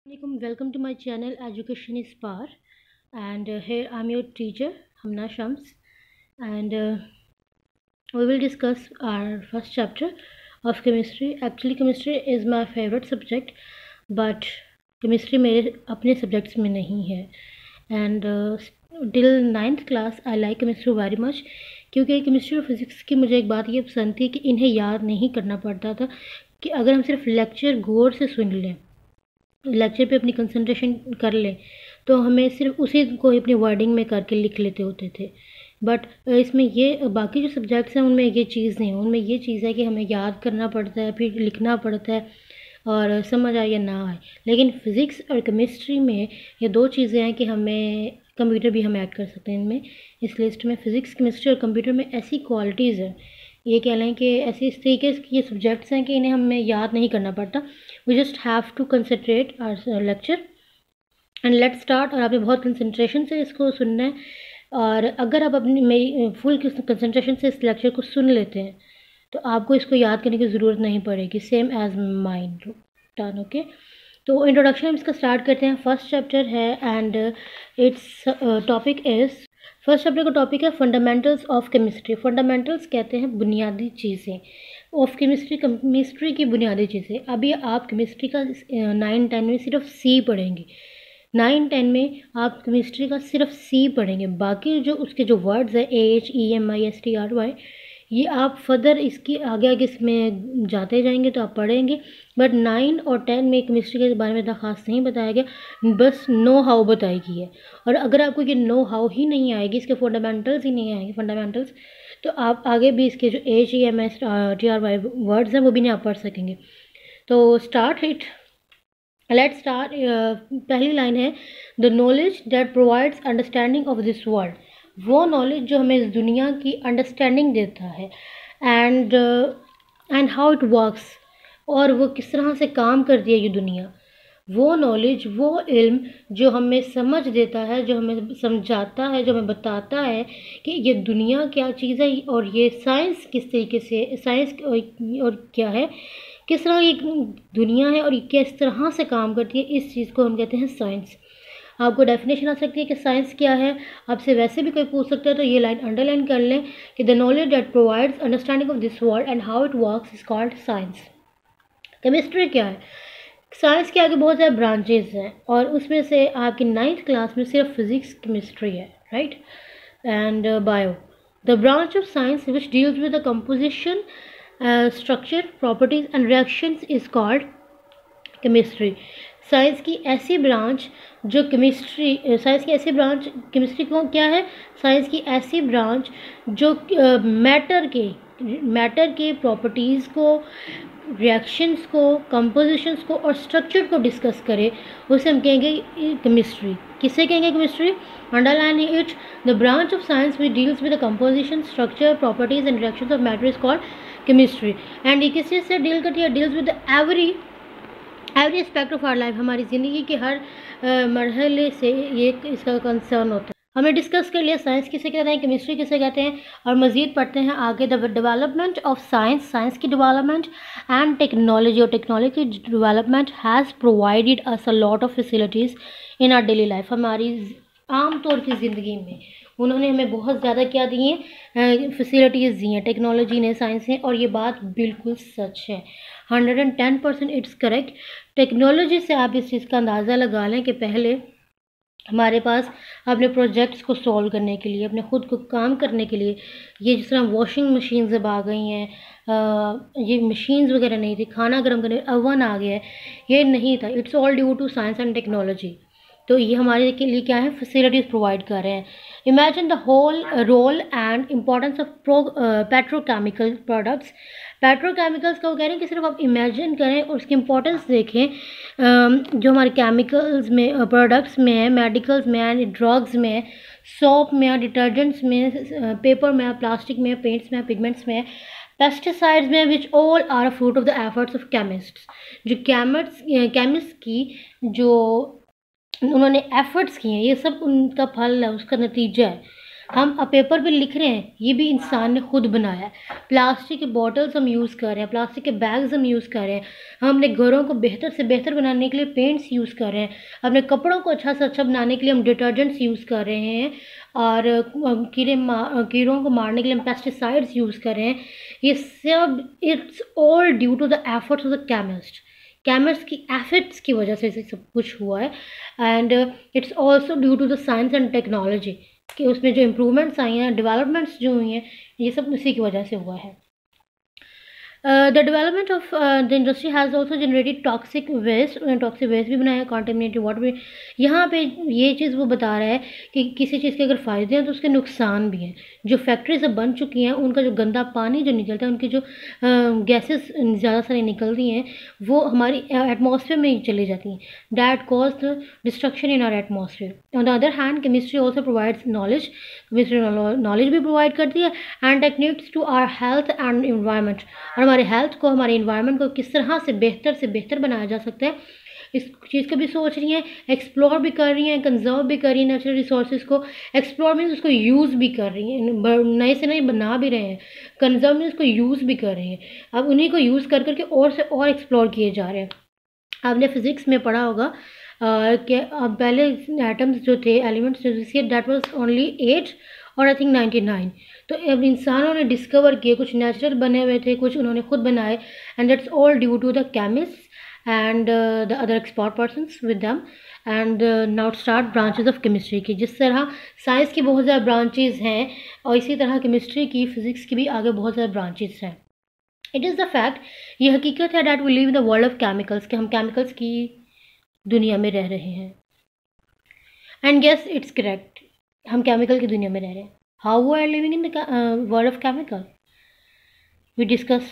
Welcome to my channel Education is Power, and here I'm your teacher Hamna Shams, and we will discuss our first chapter of chemistry. Actually, chemistry is my favorite subject, but chemistry मेरे अपने subjects में नहीं है, and till 9th class I like chemistry very much, क्योंकि chemistry और physics की मुझे एक बात ये पसंद थी कि इन्हें याद नहीं करना पड़ता था, कि अगर हम सिर्फ लेक्चर गौर से सुन लें, लेक्चर पे अपनी कंसंट्रेशन कर लें, तो हमें सिर्फ उसी को अपनी वर्डिंग में करके लिख लेते होते थे। बट इसमें ये बाकी जो सब्जेक्ट्स हैं उनमें ये चीज़ नहीं है, उनमें ये चीज़ है कि हमें याद करना पड़ता है, फिर लिखना पड़ता है और समझ आए या ना आए। लेकिन फ़िज़िक्स और केमिस्ट्री में ये दो चीज़ें हैं कि हमें कंप्यूटर भी हम ऐड कर सकते हैं इनमें। इस लिस्ट में फ़िज़िक्स, केमिस्ट्री और कंप्यूटर में ऐसी क्वालिटीज़ हैं, ये कह लें कि ऐसे इस तरीके के ये सब्जेक्ट्स हैं कि इन्हें हमें याद नहीं करना पड़ता। We just have to concentrate our lecture and let's start. और आपने बहुत कंसंट्रेशन से इसको सुनना है, और अगर आप अपनी मेरी फुल कंसंट्रेशन से इस लेक्चर को सुन लेते हैं तो आपको इसको याद करने की ज़रूरत नहीं पड़ेगी, same as mind turn. Okay, तो इंट्रोडक्शन हम इसका स्टार्ट करते हैं। फर्स्ट चैप्टर है and its topic is, first chapter का टॉपिक है फंडामेंटल्स ऑफ केमिस्ट्री। फंडामेंटल्स कहते हैं बुनियादी चीज़ें ऑफ केमिस्ट्री, केमिस्ट्री की बुनियादी चीज़ें। अभी आप केमिस्ट्री का 9-10 में सिर्फ सी पढ़ेंगे, 9-10 में आप केमिस्ट्री का सिर्फ सी पढ़ेंगे। बाकी जो उसके जो वर्ड्स है AHEMISTRY, ये आप फर्दर इसकी आगे आगे इसमें जाते जाएंगे तो आप पढ़ेंगे। बट 9 और 10 में केमिस्ट्री के बारे में इतना खास नहीं बताया गया, बस नो हाउ बताई गई है। और अगर आपको ये नो हाउ ही नहीं आएगी, इसके फंडामेंटल्स ही नहीं आएंगे फंडामेंटल्स, तो आप आगे भी इसके जो AHEMISTRY वर्ड्स हैं वो भी नहीं आप पढ़ सकेंगे। तो स्टार्ट इट, लेट्स स्टार्ट। पहली लाइन है, the knowledge that provides understanding of this world. वो नॉलेज जो हमें इस दुनिया की अंडरस्टैंडिंग देता है, एंड हाउ इट वर्क्स, और वो किस तरह से काम करती है ये दुनिया। वो नॉलेज, वो इल्म जो हमें समझ देता है, जो हमें समझाता है, जो हमें बताता है कि ये दुनिया क्या चीज़ है और ये साइंस किस तरीके से, साइंस और क्या है, किस तरह ये दुनिया है और ये किस तरह से काम करती है, इस चीज़ को हम कहते हैं साइंस। आपको डेफिनेशन आ सकती है कि साइंस क्या है, आपसे वैसे भी कोई पूछ सकता है तो ये लाइन अंडरलाइन कर लें कि the knowledge that provides understanding of this world and how it works is called science. Chemistry क्या है? साइंस के आगे बहुत सारे ब्रांचेस हैं और उसमें से आपकी 9th क्लास में सिर्फ फिजिक्स केमिस्ट्री है, right, and bio. The branch of science which deals with the composition, structure, properties and reactions is called chemistry. Science की ऐसी ब्रांच जो केमिस्ट्री, साइंस की ऐसी ब्रांच, केमिस्ट्री को क्या है? साइंस की ऐसी ब्रांच जो मैटर के प्रॉपर्टीज़ को, रिएक्शंस को, कंपोजिशंस को और स्ट्रक्चर को डिस्कस करे, उसे हम कहेंगे केमिस्ट्री। किसे कहेंगे chemistry? Underline it, the branch of science which deals with the composition, structure, properties and reactions of matter is called chemistry. And ये किस चीज़ से डील करती है? Deals with every aspect of our life. हमारी ज़िंदगी के हर मरहले से ये इसका कंसर्न होता है। हमने डिस्कस कर लिया साइंस किसे कहते हैं, केमिस्ट्री किसे कहते हैं, और मज़ीद पढ़ते हैं आगे। The development of science, science की डेवलपमेंट एंड टेक्नोलॉजी, और टेक्नोलॉजी की development has provided us a lot of facilities in our daily life. हमारी आम तौर की ज़िंदगी में उन्होंने हमें बहुत ज़्यादा क्या दी हैं, फैसिलिटीज़ दी हैं टेक्नोलॉजी ने, साइंस ने, और ये बात बिल्कुल सच है, 110% इट्स करेक्ट। टेक्नोलॉजी से आप इस चीज़ का अंदाज़ा लगा लें कि पहले हमारे पास अपने प्रोजेक्ट्स को सॉल्व करने के लिए, अपने खुद को काम करने के लिए, ये जिस तरह वॉशिंग मशीन्स अब आ गई हैं, ये मशीन्स वगैरह नहीं थी, खाना गर्म करने ओवन आ गया है, ये नहीं था। It's all due to science and technology. तो ये हमारे के लिए क्या है, फैसिलिटीज़ प्रोवाइड कर रहे हैं। Imagine the whole role and importance of petrochemical products. Petrochemicals का वो कह रहे हैं कि सिर्फ आप इमेजिन करें और उसकी इम्पोर्टेंस देखें, जो हमारे केमिकल्स में, प्रोडक्ट्स में है, मेडिकल्स में है, ड्रग्स में है, सोप में है, डिटर्जेंट्स में, पेपर में है, प्लास्टिक में है, पेंट्स में है, पिगमेंट्स में है, पेस्टिसाइड्स में, which all are a fruit of the efforts of chemists. जो केमिस्ट की जो उन्होंने एफर्ट्स किए हैं, ये सब उनका फल है, उसका नतीजा है। हम पेपर पे लिख रहे हैं, ये भी इंसान ने खुद बनाया है। प्लास्टिक के बॉटल्स हम यूज़ कर रहे हैं, प्लास्टिक के बैग्स हम यूज़ कर रहे हैं, हम अपने घरों को बेहतर से बेहतर बनाने के लिए पेंट्स यूज़ कर रहे हैं, अपने कपड़ों को अच्छा से अच्छा बनाने के लिए हम डिटर्जेंट्स यूज़ कर रहे हैं, और कीड़ों को मारने के लिए हम पेस्टिसाइड्स यूज़ कर रहे हैं। ये सब it's all due to the efforts of the chemist की एफर्ट्स की वजह से सब कुछ हुआ है। And it's also due to the science and technology, कि उसमें जो इम्प्रूवमेंट्स आई हैं, डेवलपमेंट्स जो हुई हैं, ये सब उसी की वजह से हुआ है। The development of the industry has also generated toxic waste भी बनाया, contaminated water भी। यहाँ पे ये चीज़ वो बता रहा है कि किसी चीज़ के अगर फ़ायदे हैं तो उसके नुकसान भी हैं। जो फैक्ट्रीज अब बन चुकी हैं, उनका जो गंदा पानी जो निकलता है, उनकी जो गैसेस ज़्यादा सारी निकलती हैं, वो हमारी एटमॉस्फेयर में ही चली जाती हैं। That cause the destruction in our atmosphere. On the other hand chemistry also provides knowledge, chemistry knowledge भी प्रोवाइड करती है and techniques to our health and environment. और हमारे हेल्थ को, हमारे इन्वायरमेंट को किस तरह से बेहतर बनाया जा सकता है, इस चीज़ का भी सोच रही हैं, एक्सप्लोर भी कर रही हैं, कंजर्व भी कर रही हैं नेचुरल रिसोर्सेज को। एक्सप्लोर मीन्स उसको यूज़ भी कर रही हैं, नए से नए बना भी रहे हैं। कंजर्व मीन्स उसको यूज़ भी कर रही हैं। अब उन्हीं को यूज़ कर करके और से और एक्सप्लोर किए जा रहे हैं। आपने फिजिक्स में पढ़ा होगा कि पहले एटम्स जो थे, एलिमेंट्स जो थे, दैट वाज ओनली 8 और आई थिंक 99। तो अब इंसानों ने डिस्कवर किए, कुछ नेचुरल बने हुए थे, कुछ उन्होंने खुद बनाए, and that's all due to the chemist and the other expert persons with them. And now start branches of chemistry की। जिस तरह साइंस की बहुत ज़्यादा ब्रांचेज हैं, और इसी तरह केमिस्ट्री की, फिजिक्स की भी आगे बहुत ज़्यादा ब्रांचेज हैं। इट इज़ द फैक्ट, ये हकीकत है, that we live in the world of chemicals, कि हम केमिकल्स की दुनिया में रह रहे हैं। एंड गेस इट्स करेक्ट, हम केमिकल की दुनिया में रह रहे हैं। How we are living in the world of chemical, we discuss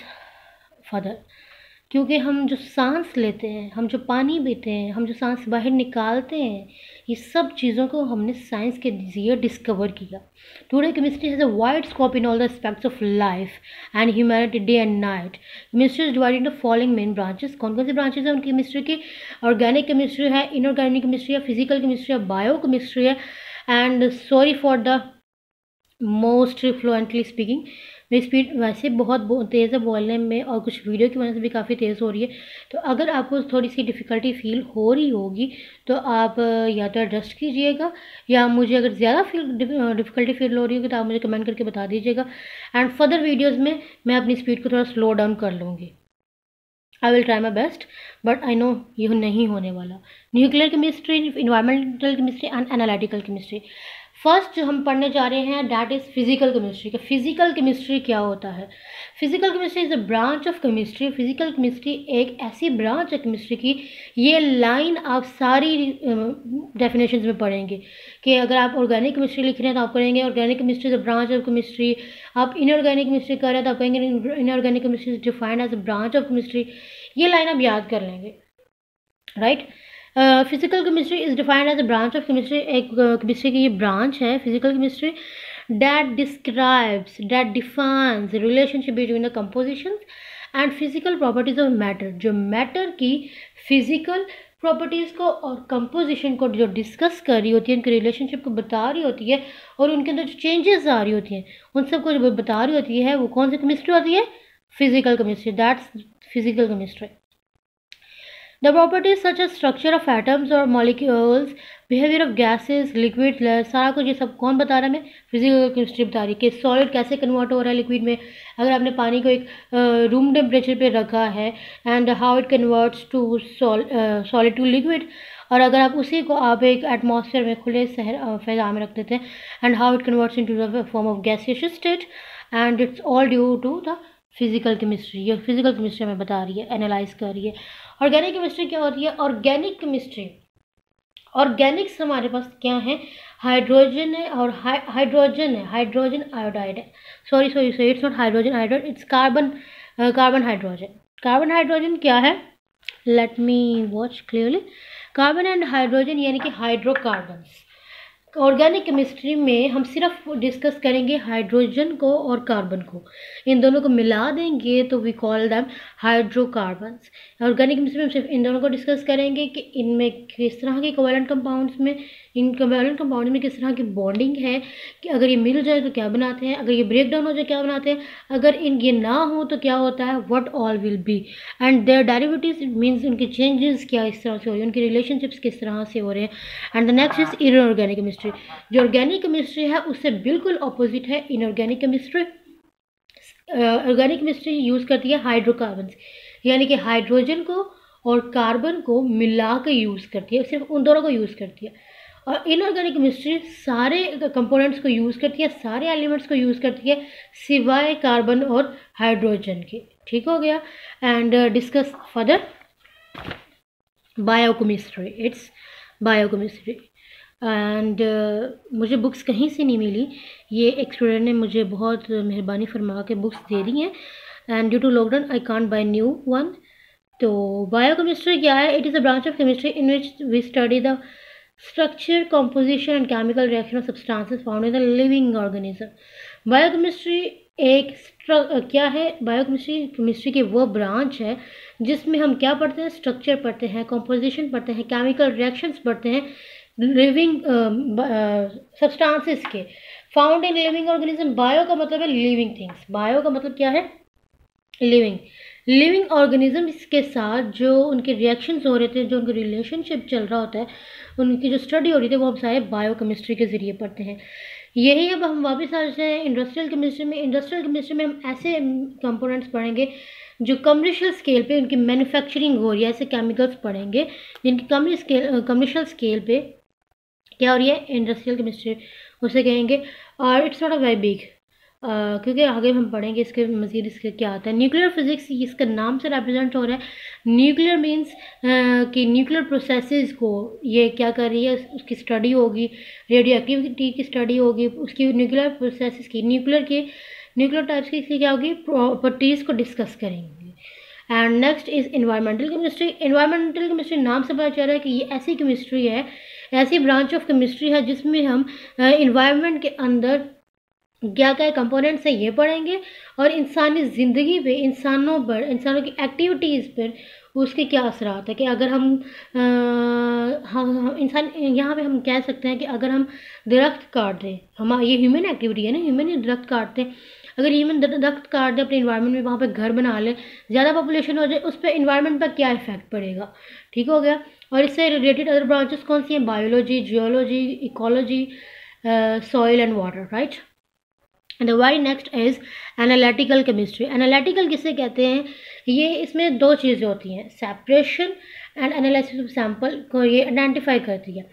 further. क्योंकि हम जो सांस लेते हैं, हम जो पानी पीते हैं, हम जो सांस बाहर निकालते हैं, ये सब चीज़ों को हमने साइंस के जरिए डिस्कवर किया। Today chemistry has a wide scope in all the aspects of life and humanity, day and night. Chemistry is divided into following main branches. कौन कौन सी ब्रांचेस हैं उनकी केमिस्ट्री की? ऑर्गेनिक केमिस्ट्री है, इनऑर्गेनिक केमिस्ट्री है, physical chemistry है, bio chemistry है। And sorry for the most fluently speaking, मेरी स्पीड वैसे बहुत तेज़ है बोलने में, और कुछ वीडियो की वजह से भी काफ़ी तेज़ हो रही है। तो अगर आपको थोड़ी सी डिफ़िकल्टी फील हो रही होगी तो आप या तो एडजस्ट कीजिएगा, या मुझे अगर ज़्यादा डिफ़िकल्टी फील हो रही होगी तो आप मुझे कमेंट करके बता दीजिएगा। एंड फर्दर वीडियोज़ में मैं अपनी स्पीड को थोड़ा स्लो डाउन कर लूँगी। I will try my best, but I know ये नहीं होने वाला। Nuclear chemistry, environmental chemistry and analytical chemistry. First जो हम पढ़ने जा रहे हैं, डैट इज़ फिजिकल केमिस्ट्री। कि फिजिकल केमिस्ट्री क्या होता है? Physical chemistry is a branch of chemistry. Physical chemistry एक ऐसी ब्रांच है केमिस्ट्री की, ये लाइन आप सारी डेफिनेशंस में पढ़ेंगे। कि अगर आप ऑर्गेनिक केमिस्ट्री लिख रहे हैं तो आप पढ़ेंगे organic chemistry is a branch of chemistry. आप इनऑर्गेनिक केमिस्ट्री कर रहे हैं तो आप कहेंगे inorganic chemistry is defined as a branch of chemistry. ये लाइन आप याद कर लेंगे, right. Physical chemistry is defined as a branch of chemistry. एक केमिस्ट्री की ये ब्रांच है physical chemistry, that describes, that defines the relationship between the compositions and physical properties of matter। जो मैटर की फिजिकल प्रॉपर्टीज़ को और composition को जो डिस्कस कर रही होती है, उनके रिलेशनशिप को बता रही होती है, और उनके अंदर जो चेंजेस आ रही होती हैं उन सबको जो बता रही होती है, वो कौन सी केमिस्ट्री होती है? Physical chemistry. That's physical chemistry. The properties such as structure of atoms or molecules, behavior of gases, liquids, सारा कुछ ये सब कौन बता रहा है? हमें फिजिकल केमिस्ट्री बता रही है। कि सॉलिड कैसे कन्वर्ट हो रहा है लिक्विड में। अगर आपने पानी को एक रूम टेम्परेचर पे रखा है, and how it converts to solid to liquid, और अगर आप उसी को आप एक एटमॉस्फेयर में खुले फैजा में रख देते हैं, and how it converts into the form of gaseous state, and it's all due to the physical chemistry. ये फिजिकल केमिस्ट्री हमें बता रही है, एनालाइज कर रही है। ऑर्गेनिक केमिस्ट्री क्या होती है? ऑर्गेनिक केमिस्ट्री, ऑर्गेनिक्स हमारे पास क्या है? हाइड्रोजन है, और हाइड्रोजन है, हाइड्रोजन आयोडाइड है। Sorry it's not hydrogen iodide, it's carbon hydrogen. Carbon hydrogen क्या है? Let me watch clearly. Carbon and hydrogen यानी कि हाइड्रोकार्बन्स। ऑर्गेनिक केमिस्ट्री में हम सिर्फ डिस्कस करेंगे हाइड्रोजन को और कार्बन को, इन दोनों को मिला देंगे तो we call them hydrocarbons. Organic chemistry में हम सिर्फ इन दोनों को डिस्कस करेंगे कि इनमें किस तरह के कोवैलेंट कंपाउंड्स में, इन कोवैलेंट कंपाउंड में किस तरह की बॉन्डिंग है, कि अगर ये मिल जाए तो क्या बनाते हैं, अगर ये ब्रेक डाउन हो जाए क्या बनाते हैं, अगर इन ये ना हो तो क्या होता है, what all will be, and their derivatives, it means उनके चेंजेस क्या इस तरह से हो रहे हैं, उनकी रिलेशनशिप्स किस तरह से हो रहे हैं। And the next is inorganic chemistry. जो ऑर्गेनिक केमिस्ट्री है उससे बिल्कुल ऑपोजिट है inorganic chemistry. Organic chemistry use करती है हाइड्रोकार्बन्स, यानी कि हाइड्रोजन को और कार्बन को मिला के यूज़ करती है, सिर्फ उन दोनों को यूज़ करती है। और इनऑर्गेनिक केमिस्ट्री सारे कंपोनेंट्स को यूज़ करती है, सारे एलिमेंट्स को यूज़ करती है सिवाय कार्बन और हाइड्रोजन के। ठीक हो गया। And discuss further biochemistry, it's biochemistry. And मुझे बुक्स कहीं से नहीं मिली, ये एक स्टूडेंट ने मुझे बहुत मेहरबानी फरमा के बुक्स दे दी हैं, and due to lockdown I can't buy new one. तो बायोकेमिस्ट्री क्या है? It is a branch of chemistry in which we study the structure, composition and chemical reaction of substances found in the living organism. Biochemistry एक क्या है? Biochemistry chemistry की वो branch है जिसमें हम क्या पढ़ते हैं? स्ट्रक्चर पढ़ते हैं, कॉम्पोजिशन पढ़ते हैं, केमिकल रिएक्शंस पढ़ते हैं लिविंग सब्सटेंसेस के, found in living organism. Bio का मतलब है लिविंग थिंग्स, बायो का मतलब क्या है? लिविंग। लिविंग ऑर्गेनिजम्स के साथ जो उनके रिएक्शंस हो रहे थे, जो उनका रिलेशनशिप चल रहा होता है, उनकी जो स्टडी हो रही थी, वो हम सारे बायोकेमिस्ट्री के ज़रिए पढ़ते हैं। यही अब हम वापस आ जाते हैं इंडस्ट्रियल केमिस्ट्री में। इंडस्ट्रियल केमिस्ट्री में हम ऐसे कंपोनेंट्स पढ़ेंगे जो कमर्शियल स्केल पे उनकी मैन्युफैक्चरिंग हो रही है, ऐसे केमिकल्स पढ़ेंगे जिनकी कमर्शियल स्केल पे क्या हो रही है, इंडस्ट्रियल केमिस्ट्री उसे कहेंगे। और it's not a very big, क्योंकि आगे हम पढ़ेंगे इसके मज़ीद इसके क्या आता है। न्यूक्लियर फिजिक्स इसका नाम से रिप्रेजेंट हो रहा है। न्यूक्लियर मीन्स कि न्यूक्लियर प्रोसेसेस को ये क्या कर रही है, उसकी स्टडी होगी, रेडियो एक्टिविटी की स्टडी होगी, उसकी न्यूक्लियर प्रोसेसेस की, न्यूक्लियर टाइप्स की क्या होगी, प्रॉपर्टीज़ को डिस्कस करेंगे। And next is environmental chemistry. Environmental chemistry नाम से पता चल रहा है कि ये ऐसी केमिस्ट्री है, ऐसी ब्रांच ऑफ केमिस्ट्री है जिसमें हम इन्वायरमेंट के अंदर क्या क्या कंपोनेंट्स हैं ये पढ़ेंगे, और इंसानी ज़िंदगी पे, इंसानों पर, इंसानों की एक्टिविटीज़ पर उसके क्या असरात है। कि अगर हम इंसान, यहाँ पे हम कह सकते हैं कि अगर हम दरख्त काट दें, हम ये ह्यूमन एक्टिविटी है ना, ह्यूमन ही दरख्त काटते हैं, अगर ह्यूमन दरख्त काट दे अपने इन्वायरमेंट में, वहाँ पे घर बना ले, ज़्यादा पॉपुलेशन हो जाए, उस पर इन्वायरमेंट पर क्या इफेक्ट पड़ेगा। ठीक हो गया। और इससे रिलेटेड अदर ब्रांचेस कौन सी हैं? Biology, geology, ecology, soil and water, right. And the very next is analytical chemistry. Analytical किसे कहते हैं? ये इसमें दो चीज़ें होती हैं, separation and analysis of sample को ये आइडेंटिफाई करती है।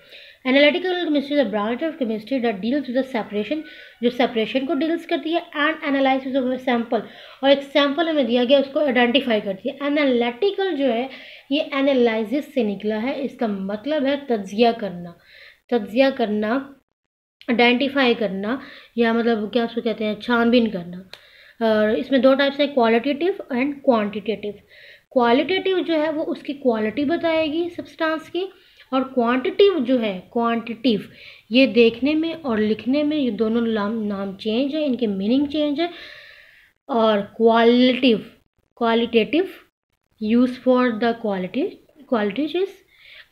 Analytical chemistry is a branch of chemistry that deals with the separation, जो सेपरेशन को डील्स करती है, एंड एनालिसिस ऑफ सैंपल, और एक सैंपल हमें दिया गया उसको आइडेंटिफाई करती है। एनालिटिकल जो है ये एनालिसिस से निकला है, इसका मतलब है तज्जिया करना, तज्जिया करना, आइडेंटिफाई करना, या मतलब क्या उसको कहते हैं, छानबीन करना। और इसमें दो टाइप्स हैं, क्वालिटेटिव एंड क्वांटिटेटिव। क्वालिटेटिव जो है वो उसकी क्वालिटी बताएगी सब्सटेंस की, और क्वांटिटिव जो है, क्वांटिटिव ये देखने में और लिखने में ये दोनों नाम चेंज है, इनके मीनिंग चेंज है। और qualitative use for the qualities,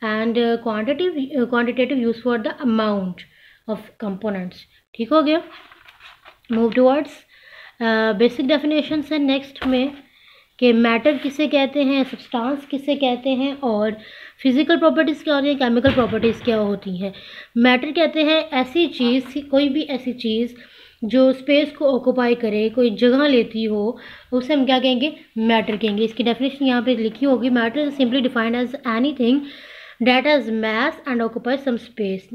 and quantitative use for the amount of components. ठीक हो गया। मूव टुवर्ड्स बेसिक डेफिनेशंस है नेक्स्ट में, कि मैटर किसे कहते हैं, सब्सटेंस किसे कहते हैं, और फिजिकल प्रॉपर्टीज़ क्या होती हैं, केमिकल प्रॉपर्टीज़ क्या होती हैं। मैटर कहते हैं ऐसी चीज़, कोई भी ऐसी चीज़ जो स्पेस को ऑक्यूपाई करे, कोई जगह लेती हो, उसे हम क्या कहेंगे, मैटर कहेंगे। इसकी डेफिनेशन यहाँ पे लिखी होगी। Matter is simply defined as anything that has mass and occupy some space.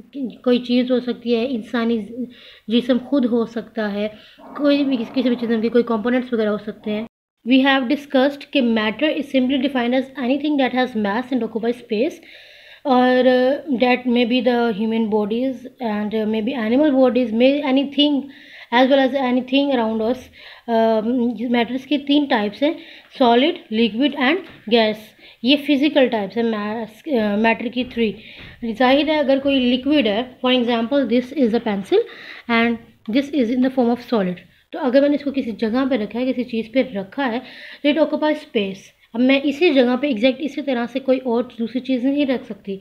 कोई चीज़ हो सकती है, इंसानी जिस्म खुद हो सकता है, कोई भी किसी भी जिस्म के कोई कंपोनेंट्स वगैरह हो सकते हैं। वी हैव डिस्कस्ड कि matter is simply defined as anything that has mass and occupy space, और that may be the human bodies and may be animal bodies, may anything as well as anything around us. Matters की 3 types हैं, solid, liquid and gas. ये physical types है matter की 3। जाहिर है अगर कोई लिक्विड है, for example this is a pencil and this is in the form of solid, तो अगर मैंने इसको किसी जगह पे रखा है, किसी चीज़ पे रखा है, तो इट ऑक्यूपाई स्पेस। अब मैं इसी जगह पे एग्जैक्ट इसी तरह से कोई और दूसरी चीज़ नहीं रख सकती।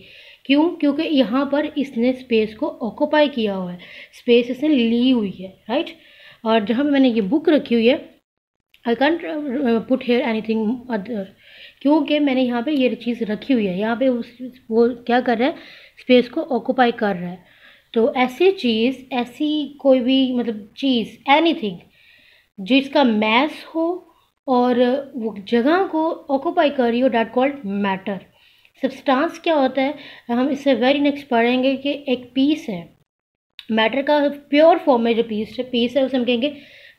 क्यों? क्योंकि यहाँ पर इसने स्पेस को ऑक्यूपाई किया हुआ है, स्पेस इसने ली हुई है, राइट। और जहाँ पे मैंने ये बुक रखी हुई है, I can't put here anything other, क्योंकि मैंने यहाँ पे ये चीज़ रखी हुई है, यहाँ पे वो क्या कर रहा है, स्पेस को ऑक्यूपाई कर रहा है। तो ऐसी चीज़, ऐसी कोई भी मतलब चीज़, एनीथिंग जिसका मैस हो और वो जगह को ऑक्यूपाई कर रही हो, डैट कॉल्ड मैटर। सब्सटेंस क्या होता है, हम इससे वेरी नेक्स्ट पढ़ेंगे कि एक पीस है मैटर का, प्योर फॉर्म में जो पीस है उसे हम कहेंगे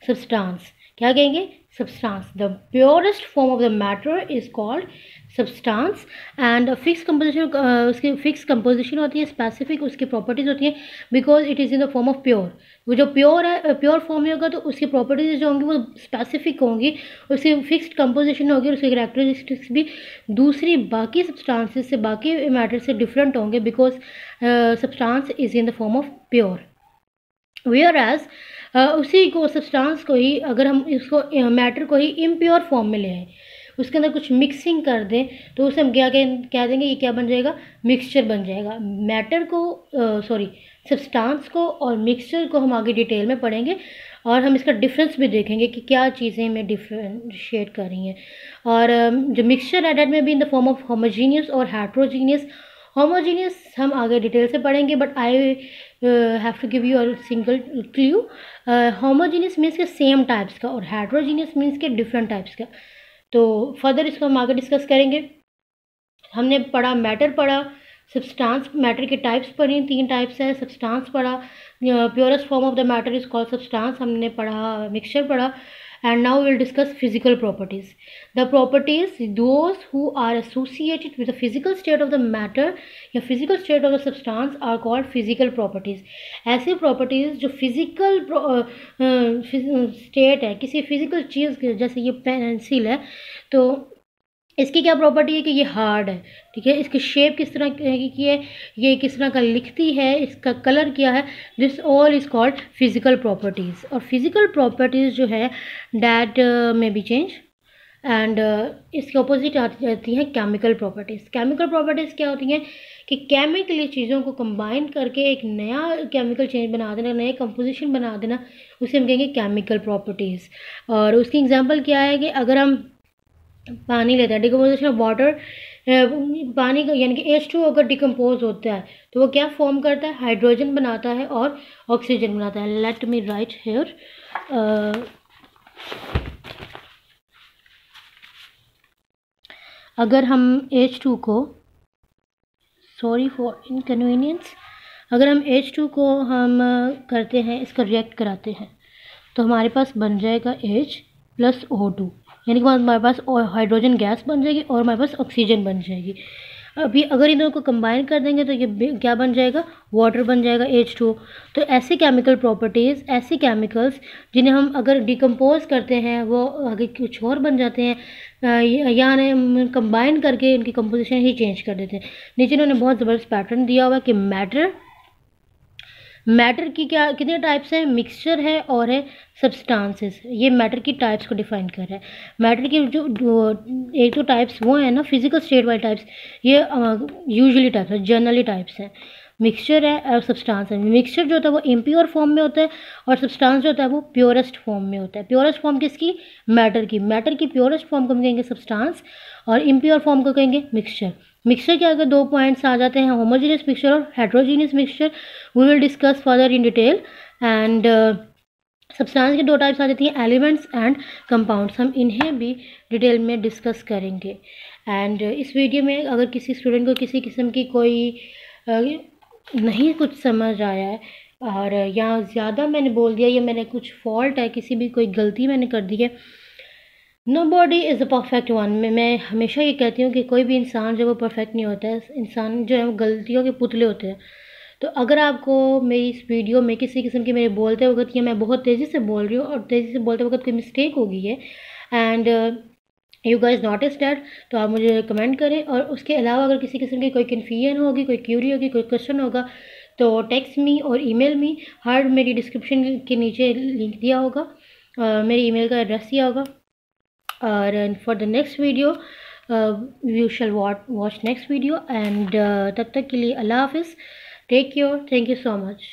सब्सटेंस। क्या कहेंगे? Substance. The purest form of the matter is called substance. And fix composition, उसकी फिक्स कंपोजिशन होती है, स्पेसिफिक उसकी प्रॉपर्टीज होती हैं, because it is in the form of pure. वो जो प्योर है, प्योर फॉर्म में होगा तो उसकी प्रॉपर्टीज जो होंगी वो स्पेसिफिक होंगी, उसकी फिक्स्ड कंपोजिशन होगी, और उसकी कैरेक्टरिस्टिक्स भी दूसरी बाकी सब्सटेंसेस से, बाकी मैटर से डिफरेंट होंगे, because substance is in the form of pure. Whereas उसी को सब्सटेंस को ही अगर हम इसको मैटर को ही इम्प्योर फॉर्म में ले आए, उसके अंदर कुछ मिक्सिंग कर दें, तो उसे हम क्या देंगे, ये क्या बन जाएगा, मिक्सचर बन जाएगा। मैटर को सब्सटेंस को और मिक्सचर को हम आगे डिटेल में पढ़ेंगे, और हम इसका डिफरेंस भी देखेंगे कि क्या चीज़ें हमें डिफ्रेंशिएट कर रही हैं। और जो मिक्सचर है दैट में be in the form of homogeneous और हेट्रोजीनियस। होमोजीनियस हम आगे डिटेल से पढ़ेंगे, but I have to give you a single clue. Homogeneous means के सेम टाइप्स का, और हेट्रोजीनियस मीन्स के डिफरेंट टाइप्स का। तो फर्दर इसको हम आगे डिस्कस करेंगे। हमने पढ़ा मैटर, पढ़ा सब्सटेंस, मैटर के टाइप्स पढ़ी, 3 टाइप्स है, सब्सटेंस पढ़ा, purest form of the matter is called substance, हमने पढ़ा मिक्सचर पढ़ा, and now we'll discuss physical properties. The properties, those who are associated with the physical state of the matter या physical state of the substance are called physical properties. ऐसे properties जो physical state है किसी physical चीज़ की, जैसे ये pencil है, तो इसकी क्या प्रॉपर्टी है कि ये हार्ड है, ठीक है, इसकी शेप किस तरह की है, ये किस तरह का लिखती है, इसका कलर क्या है, this all is called physical properties. और फिजिकल प्रॉपर्टीज़ जो है डैट में बी चेंज, एंड इसके ऑपोजिट आती हैं केमिकल प्रॉपर्टीज़। केमिकल प्रॉपर्टीज़ क्या होती हैं कि केमिकली चीज़ों को कंबाइन करके एक नया केमिकल चेंज बना देना, नए कंपोजिशन बना देना, उसे हम कहेंगे केमिकल प्रॉपर्टीज़। और उसकी एग्जांपल क्या है कि अगर हम पानी लेता है, डिकम्पोजिशन ऑफ वाटर, पानी का यानी कि H2 अगर डिकम्पोज होता है तो वो क्या फॉर्म करता है, हाइड्रोजन बनाता है और ऑक्सीजन बनाता है। लेट मी राइट हेयर, अगर हम H2 को, सॉरी फॉर इनकन्वीनियंस, अगर हम H2 को हम करते हैं, इसका रिएक्ट कराते हैं, तो हमारे पास बन जाएगा H + O2, यानी कि हमारे पास हाइड्रोजन गैस बन जाएगी और हमारे पास ऑक्सीजन बन जाएगी। अभी अगर इन दोनों को कंबाइन कर देंगे तो ये क्या बन जाएगा, वाटर बन जाएगा, H2। तो ऐसी केमिकल प्रॉपर्टीज़, ऐसी केमिकल्स जिन्हें हम अगर डिकम्पोज करते हैं वो आगे कुछ और बन जाते हैं, या हम कंबाइन करके इनकी कंपोजिशन ही चेंज कर देते हैं। नीचे इन्होंने बहुत ज़बरदस्त पैटर्न दिया हुआ है कि मैटर की क्या कितने टाइप्स हैं, मिक्सचर है और है सब्सटेंसेस। ये मैटर की टाइप्स को डिफाइन कर रहा है। मैटर की जो एक तो टाइप्स वो हैं ना, फिजिकल स्टेट वाले टाइप्स, ये यूजुअली टाइप्स है, जनरली टाइप्स हैं। मिक्सचर है और सब्सटेंस है। मिक्सचर जो होता है वो इम्प्योर फॉर्म में होता है, और सब्सटेंस जो होता है वो प्योरेस्ट फॉर्म में होता है। प्योरेस्ट फॉर्म किसकी, मैटर की। मैटर की प्योरेस्ट फॉर्म को हम कहेंगे सब्सटेंस, और इम्प्योर फॉर्म को कहेंगे मिक्सचर। मिक्सचर के अगर 2 पॉइंट्स आ जाते हैं, होमोजेनियस मिक्सचर और heterogeneous mixture, we will discuss further in detail. And substance के 2 टाइप्स आ जाती हैं, एलिमेंट्स एंड कंपाउंड्स, हम इन्हें भी डिटेल में डिस्कस करेंगे। एंड इस वीडियो में अगर किसी स्टूडेंट को किसी किस्म की कोई नहीं कुछ समझ आया है, और या ज़्यादा मैंने बोल दिया, या मैंने कुछ फॉल्ट है, किसी भी कोई गलती मैंने कर दी है, nobody is a perfect one. मैं हमेशा ये कहती हूँ कि कोई भी इंसान जो वो परफेक्ट नहीं होता है, इंसान जो है वो गलतियों के पुतले होते हैं। तो अगर आपको मेरी इस वीडियो में किसी किस्म की मेरे बोलते वक्त या मैं बहुत तेज़ी से बोल रही हूँ और तेज़ी से बोलते वक्त कोई मिस्टेक हो गई है and you guys notice that, तो आप मुझे कमेंट करें। और उसके अलावा अगर किसी किस्म की कोई कन्फ्यूजन होगी, कोई क्यूरी होगी, कोई क्वेश्चन होगा तो टेक्स्ट मी और ईमेल मी। हर मेरी डिस्क्रिप्शन के नीचे लिंक दिया होगा, मेरी ईमेल का एड्रेस दिया होगा। और for the next video you shall watch next video and तब तक के लिए अल्लाह हाफिज़, take care, thank you so much.